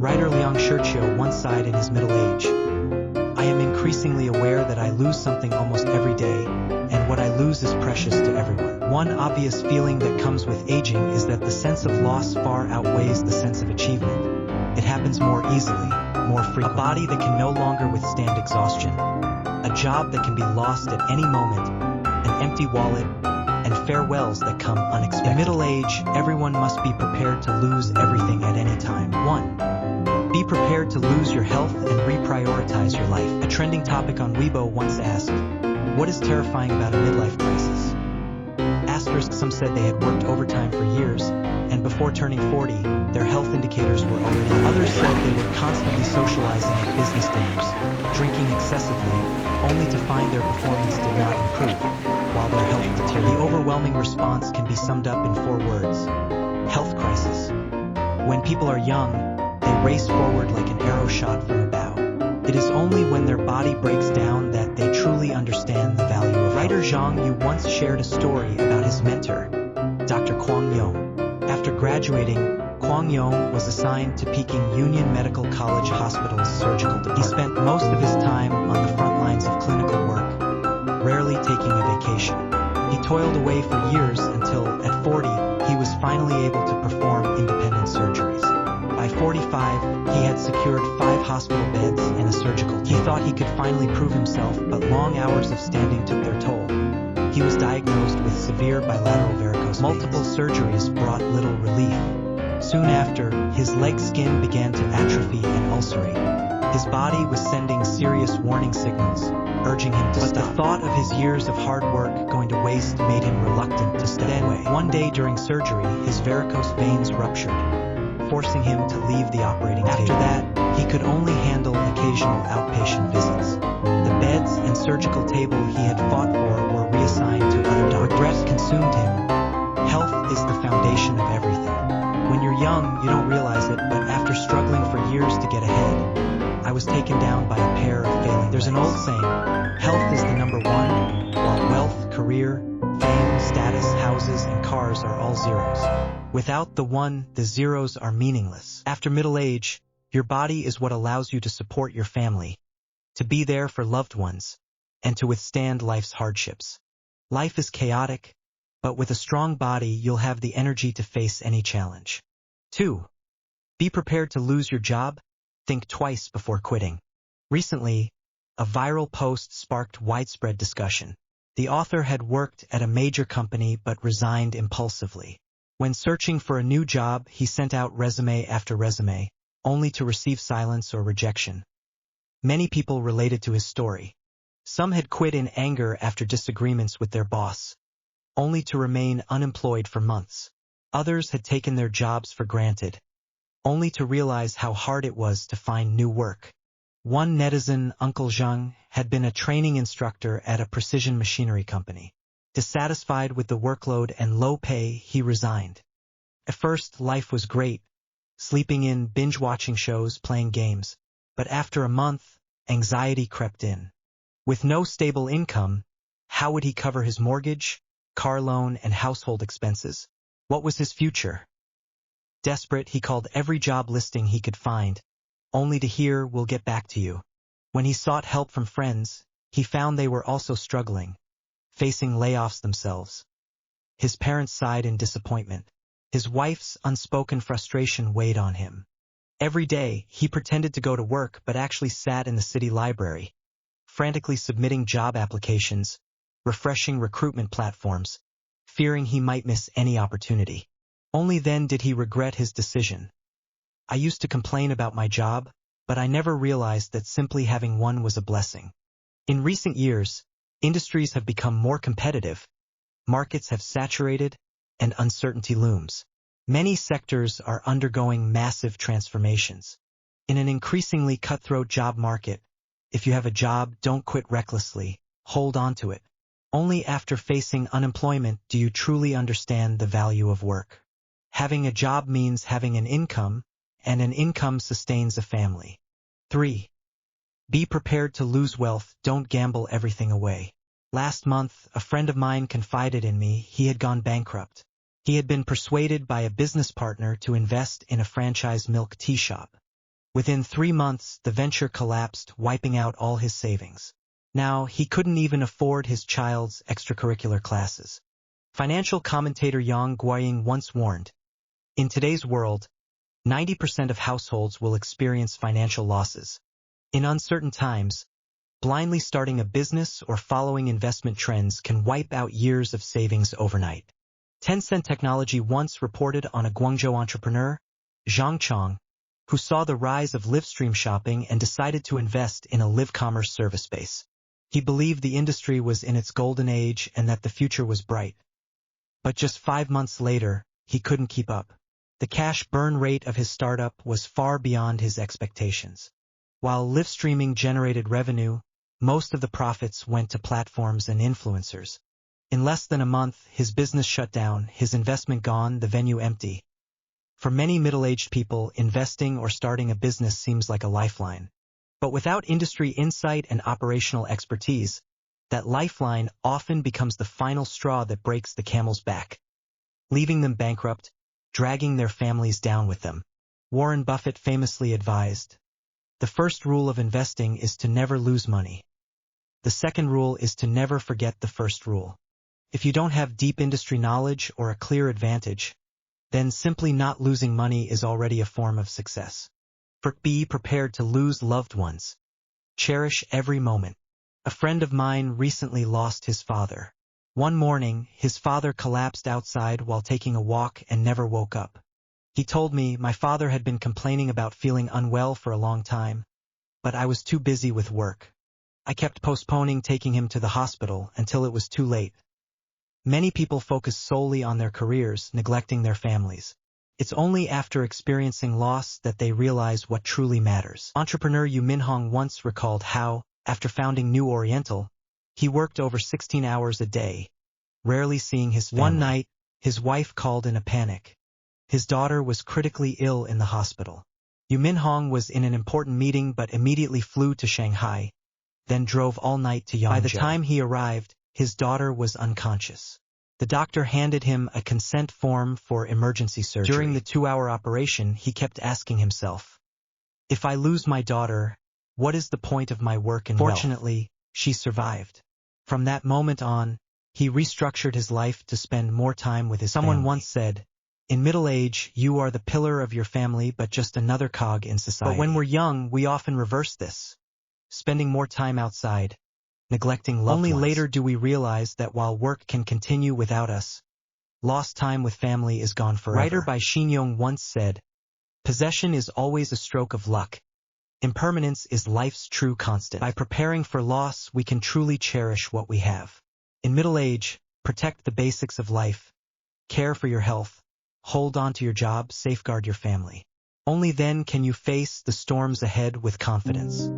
Writer Liang Shirchio once sighed in his middle age. I am increasingly aware that I lose something almost every day, and what I lose is precious to everyone. One obvious feeling that comes with aging is that the sense of loss far outweighs the sense of achievement. It happens more easily, more frequently. A body that can no longer withstand exhaustion. A job that can be lost at any moment. An empty wallet, and farewells that come unexpectedly. In middle age, everyone must be prepared to lose everything at any time. 1. Be prepared to lose your health and reprioritize your life. A trending topic on Weibo once asked, what is terrifying about a midlife crisis? Some said they had worked overtime for years, and before turning 40, their health indicators were already low. Others said they were constantly socializing at business dinners, drinking excessively, only to find their performance did not improve, while their health deteriorated. The overwhelming response can be summed up in 4 words. Health crisis. When people are young, they race forward like an arrow shot from a bow. It is only when their body breaks down that they truly understand the value of health. Writer Zhang Yu once shared a story about his mentor, Dr. Kwang Yong. After graduating, Kwang Yong was assigned to Peking Union Medical College Hospital's surgical department. He spent most of his time on the front lines of clinical work, rarely taking a vacation. He toiled away for years until, at 40, he was finally able to perform independent surgeries. By 45, he had secured 5 hospital beds and a surgical team. He thought he could finally prove himself, but long hours of standing took their toll. He was diagnosed with severe bilateral varicose veins. Multiple surgeries brought little relief. Soon after, his leg skin began to atrophy and ulcerate. His body was sending serious warning signals, urging him to stop. But the thought of his years of hard work going to waste made him reluctant to step away. One day during surgery, his varicose veins ruptured, forcing him to leave the operating table. After that, he could only handle occasional outpatient visits. The beds and surgical table he had fought for were reassigned to other doctors. Regret consumed him. Health is the foundation of everything. When you're young, you don't realize it, but after struggling for years to get ahead, I was taken down by a pair of failing legs. There's an old saying, health is the number 1, while wealth, career, fame, status, houses, and cars are all zeros. Without the 1, the zeros are meaningless. After middle age, your body is what allows you to support your family, to be there for loved ones, and to withstand life's hardships. Life is chaotic, but with a strong body, you'll have the energy to face any challenge. 2. Be prepared to lose your job. Think twice before quitting. Recently, a viral post sparked widespread discussion. The author had worked at a major company but resigned impulsively. When searching for a new job, he sent out resume after resume, only to receive silence or rejection. Many people related to his story. Some had quit in anger after disagreements with their boss, only to remain unemployed for months. Others had taken their jobs for granted, only to realize how hard it was to find new work. One netizen, Uncle Zhang, had been a training instructor at a precision machinery company. Dissatisfied with the workload and low pay, he resigned. At first, life was great, sleeping in, binge-watching shows, playing games. But after a month, anxiety crept in. With no stable income, how would he cover his mortgage, car loan, and household expenses? What was his future? Desperate, he called every job listing he could find, only to hear, "We'll get back to you." When he sought help from friends, he found they were also struggling, facing layoffs themselves. His parents sighed in disappointment. His wife's unspoken frustration weighed on him. Every day, he pretended to go to work but actually sat in the city library, frantically submitting job applications, refreshing recruitment platforms, fearing he might miss any opportunity. Only then did he regret his decision. "I used to complain about my job, but I never realized that simply having one was a blessing." In recent years, industries have become more competitive, markets have saturated, and uncertainty looms. Many sectors are undergoing massive transformations. In an increasingly cutthroat job market, if you have a job, don't quit recklessly, hold on to it. Only after facing unemployment do you truly understand the value of work. Having a job means having an income, and an income sustains a family. 3. Be prepared to lose wealth, don't gamble everything away. Last month, a friend of mine confided in me he had gone bankrupt. He had been persuaded by a business partner to invest in a franchise milk tea shop. Within 3 months, the venture collapsed, wiping out all his savings. Now, he couldn't even afford his child's extracurricular classes. Financial commentator Yang Guoying once warned, "In today's world, 90% of households will experience financial losses. In uncertain times, blindly starting a business or following investment trends can wipe out years of savings overnight." Tencent Technology once reported on a Guangzhou entrepreneur, Zhang Chong, who saw the rise of live stream shopping and decided to invest in a live commerce service space. He believed the industry was in its golden age and that the future was bright. But just 5 months later, he couldn't keep up. The cash burn rate of his startup was far beyond his expectations. While live streaming generated revenue, most of the profits went to platforms and influencers. In less than a month, his business shut down, his investment gone, the venue empty. For many middle-aged people, investing or starting a business seems like a lifeline. But without industry insight and operational expertise, that lifeline often becomes the final straw that breaks the camel's back, leaving them bankrupt, dragging their families down with them. Warren Buffett famously advised, "The first rule of investing is to never lose money. The second rule is to never forget the first rule." If you don't have deep industry knowledge or a clear advantage, then simply not losing money is already a form of success. Be prepared to lose loved ones. Cherish every moment. A friend of mine recently lost his father. One morning, his father collapsed outside while taking a walk and never woke up. He told me, "My father had been complaining about feeling unwell for a long time, but I was too busy with work. I kept postponing taking him to the hospital until it was too late." Many people focus solely on their careers, neglecting their families. It's only after experiencing loss that they realize what truly matters. Entrepreneur Yu Minhong once recalled how, after founding New Oriental, he worked over 16 hours a day, rarely seeing his family. One night, his wife called in a panic. His daughter was critically ill in the hospital. Yu Minhong was in an important meeting but immediately flew to Shanghai, then drove all night to Yangzhou. By the time he arrived, his daughter was unconscious. The doctor handed him a consent form for emergency surgery. During the 2-hour operation, he kept asking himself, "If I lose my daughter, what is the point of my work and wealth?" Fortunately, she survived. From that moment on, he restructured his life to spend more time with his family. Someone once said, "In middle age, you are the pillar of your family but just another cog in society." But when we're young, we often reverse this, spending more time outside, neglecting loved ones. Only later do we realize that while work can continue without us, lost time with family is gone forever. Writer by Xinyong once said, "Possession is always a stroke of luck. Impermanence is life's true constant." By preparing for loss, we can truly cherish what we have. In middle age, protect the basics of life, care for your health, hold on to your job, safeguard your family. Only then can you face the storms ahead with confidence.